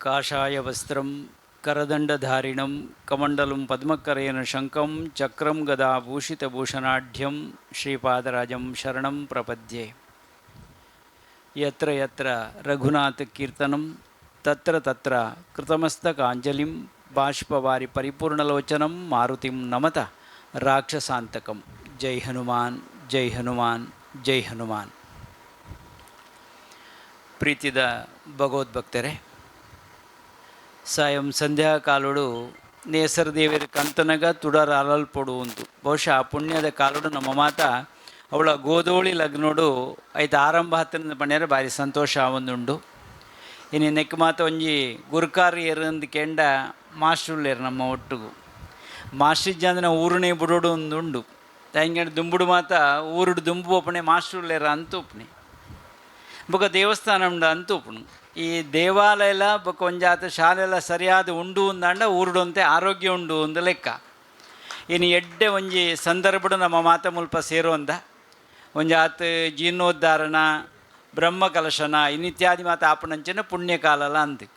ಕಾಷಾಯ ವಸ್ತ್ರಂ ಕರದಂಡಧಾರಿಣಂ ಕಮಂಡಲಂ ಪದ್ಮಕರೇನ ಶಂಕಂ ಚಕ್ರಂ ಗದಾಭೂಷಿತಭೂಷಣಾಢ್ಯಂ ಶ್ರೀಪಾದರಾಜಂ ಶರಣಂ ಪ್ರಪದ್ಯೆ. ಯತ್ರ ಯತ್ರ ರಘುನಾಥಕೀರ್ತನಂ ತತ್ರ ತತ್ರ ಕೃತಮಸ್ತಕಾಂಜಲಿಂ ಬಾಷ್ಪವಾರಿ ಪರಿಪೂರ್ಣಲೋಚನಂ ಮಾರುತಿಂ ನಮತ ರಾಕ್ಷಸಾಂತಕಂ. ಜೈ ಹನುಮಾನ್, ಜೈ ಹನುಮಾನ್, ಜೈ ಹನುಮಾನ್. ಪ್ರೀತಿದ ಭಗವದ್ಭಕ್ತರೇ, ಸಾಯಂ ಸಂಧ್ಯಾಕಾಲುಡು ನೇಸರ ದೇವಿಯ ಕಂತನಗ ತುಡರ ಅಲಲ್ಪಡುವಂತು. ಬಹುಶಃ ಆ ಪುಣ್ಯದ ಕಾಲುಡು ನಮ್ಮ ಮಾತ ಅವಳ ಗೋಧೋಳಿ ಲಗ್ನೋಡು ಐದು ಆರಂಭ ಹತ್ತಿರ ಪಣ್ಯರ ಭಾರಿ ಸಂತೋಷ ಆವೊಂದುಂಡು. ಇನ್ನು ನೆಕ್ ಮಾತ ಒಂಜಿ ಗುರುಕಾರಿ ಏರಂದು ಕೆಂಡ ಮಾಸ್ಟ್ರುಳ್ಳೇರು ನಮ್ಮ ಒಟ್ಟಿಗೂ ಮಾಸ್ಟ್ರಿಜ್ಜ ಅಂದ್ರೆ ಊರುನೇ ಬುಡೋಡು ಒಂದುಂಡು. ತಂಗಂಡು ದುಂಬುಡು ಮಾತ ಊರುಡು ದುಂಬು ಒಪ್ಪಣೆ ಮಾಸ್ಟ್ರುಳ್ಳೇರ ಅಂತೂಪಣೆ ಬೊಕ ದೇವಸ್ಥಾನ ಉಂಡ ಅಂತೂಪಣು. ಈ ದೇವಾಲಯಲ ಬೊಕ ಒಂಜಾತ ಶಾಲೆಲ್ಲ ಸರಿಯಾದ ಉಂಡು ಅಂದಾಂಡ ಊರುಡೊಂತೆ ಆರೋಗ್ಯ ಉಂಡು ಒಂದು ಲೆಕ್ಕ. ಇನ್ನು ಎಡ್ಡೆ ಒಂಜಿ ಸಂದರ್ಭಡು ನಮ್ಮ ಮಾತ ಮುಲ್ಪ ಸೇರುವಂದ ಒಂಜಾತ ಜೀರ್ಣೋದ್ಧಾರಣ ಬ್ರಹ್ಮಕಲಶನ ಇನ್ನಿತ್ಯಾದಿ ಮಾತ ಆಪಣಂಚನ ಪುಣ್ಯಕಾಲಲ ಅಂದು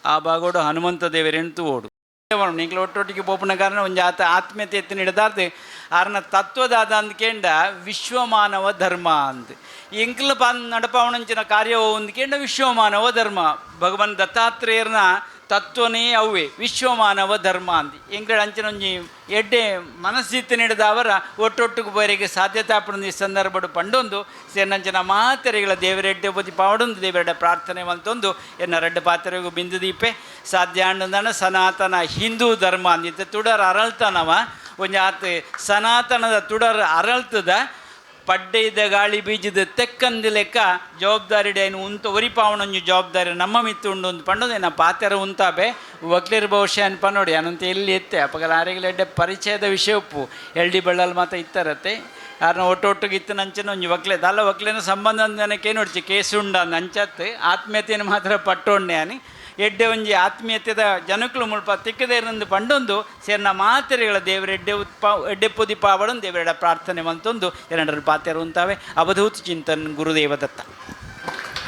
ಆ ಭಾಗೋಡು ಹನುಮಂತ ದೇವರೆಂತು ಓಡು ನಿಂಕ್ಲು ಒಟ್ಟೊಟ್ಟಿಗೆ ಪೋಪನ ಕಾರಣ ಒಂಜಾತ ಆತ್ಮೀಯತೆ ಎತ್ತಿನ ಹಿಡಿದಾರ್ದು ಆರನ ತತ್ವದಾದ ಅಂದ್ಕೇಂಡ ವಿಶ್ವಮಾನವ ಧರ್ಮ ಅಂದ್ ಎಂಕ್ಲು ನಡಪಾವಣಂಚಿನ ಕಾರ್ಯ ಹೊಂದ್ಕೇಂಡ ವಿಶ್ವಮಾನವ ಧರ್ಮ. ಭಗವನ್ ದತ್ತಾತ್ರೇಯರ್ನ ತತ್ವನೇ ಅವೇ ವಿಶ್ವಮಾನವ ಧರ್ಮ ಅಂದು ಎಂಕ್ಲ ಅಂಚಿನ ಒಂಜಿ ಎಡ್ಡೆ ಮನಸ್ಥಿತಿ ನೀಡಿದ ಅವರ ಒಟ್ಟೊಟ್ಟಿಗೆ ಬರಿಗೆ ಸಾಧ್ಯತೆ ಆಪಣ ಈ ಸಂದರ್ಭಡು ಪಂಡೊಂದು ಸೇನಂಚಿನ ಮಾತೆರೆಗಳ ದೇವರೆಡ್ಡೆ ಬದಿ ಪಾವಡೊಂದು ದೇವರೆಡ್ಡೆ ಪ್ರಾರ್ಥನೆ ಮಂತೊಂದು ಎನ್ನ ರೆಡ್ಡೆ ಪಾತ್ರೆಗೂ ಬಿಂದು ದೀಪೆ ಸಾಧ್ಯ ಅಂಡಂದನ ಸನಾತನ ಹಿಂದೂ ಧರ್ಮ ಅಂದಿತ್ತು ತುಡರ ಅರಳ್ತನವ ಒಂಜಾತ ಸನಾತನದ ತುಡರ ಅರಳ್ತದ ಪಡ್ಡೆಯ್ದ ಗಾಳಿ ಬೀಜದ ತೆಕ್ಕಂದು ಲೆಕ್ಕ ಜವಾಬ್ದಾರಿ ಡೇನು ಉಂತು ಒರಿಪಾವಣಂಜು ಜವಾಬ್ದಾರಿ ನಮ್ಮ ಮಿತ್ತು ಉಂಡು ಒಂದು ಪಂಡೋದು ನಾ ಪಾತೆರ ಉಂತಾಬೆ ಒಕ್ಲಿರ್ ಭವಿಷ್ಯ ಅನ್ಪ ನೋಡಿ ಅನಂತ ಎಲ್ಲಿ ಎತ್ತೆ ಅಪ್ಪಗಲ ಆರೆಗಲೆಡ್ಡೆ ಪರಿಚಯದ ವಿಷಯ ಉಪ್ಪು ಎಲ್ಡಿ ಬಳ್ಳಲ್ಲಿ ಮಾತ್ರ ಇತ್ತರತ್ತೆ ಯಾರನ್ನ ಒಟ್ಟೊಟ್ಟಿಗೆ ಇತ್ತು ನಂಚನ ಒಂಜಿ ಒಕ್ಲೆದ ಅಲ್ಲ ಒಕ್ಲೇನ ಸಂಬಂಧ ಜನಕ್ಕೆ ನೋಡ್ಚಿ ಕೇಸುಂಡ ಅಂಚತ್ತು ಆತ್ಮೀಯತೆಯನ್ನು ಮಾತ್ರ ಪಟ್ಟೊಂಡೆ ಅನಿ ಎಡ್ಡೆ ಒಂಜಿ ಆತ್ಮೀಯತೆದ ಜನಕ್ಕಳು ಮುಲ್ಪ ತಿಕ್ಕದೇರಂದು ಪಂಡೊಂದು ಸೇರ್ನ ಮಾತೆರೆಗಳ ದೇವರ ಎಡ್ಡೆ ಪುದಿ ಪಾವಡೊಂದು ದೇವರೆಡ ಪ್ರಾರ್ಥನೆ ಮಂತೊಂದು ಎರಡರ ಪಾತೆರು ಉಂತಾವೆ. ಅವಧೂತ ಚಿಂತನ್ ಗುರುದೇವದತ್ತ.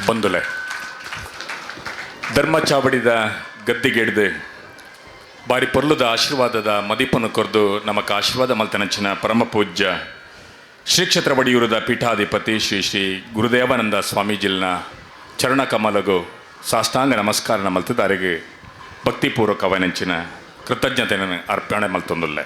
ಬಂದುಲೆ ಧರ್ಮ ಚಾವಡಿದ ಗದ್ದಿಗೆಡ್ದು ಬಾರಿ ಪೊರ್ಲುದ ಆಶೀರ್ವಾದದ ಮದಿಪನ್ನು ಕೊರ್ದು ನಮಕ್ ಆಶೀರ್ವಾದ ಮಲ್ತನಂಚಿನ ಪರಮ ಪೂಜ್ಯ ಶ್ರೀ ಕ್ಷೇತ್ರ ಒಡಿಯೂರದ ಪೀಠಾಧಿಪತಿ ಶ್ರೀ ಶ್ರೀ ಗುರುದೇವಾನಂದ ಸ್ವಾಮೀಜಿಲ್ನ ಚರಣ ಕಮಲಗು ಸಾಷ್ಟಾಂಗ ನಮಸ್ಕಾರ ಮಲ್ತದಾರಿಗೆ ಭಕ್ತಿಪೂರ್ವಕವನಂಚಿನ ಕೃತಜ್ಞತೆಯನ್ನು ಅರ್ಪಣೆ ಮಲ್ತೊಂದುಲ್ಲೆ.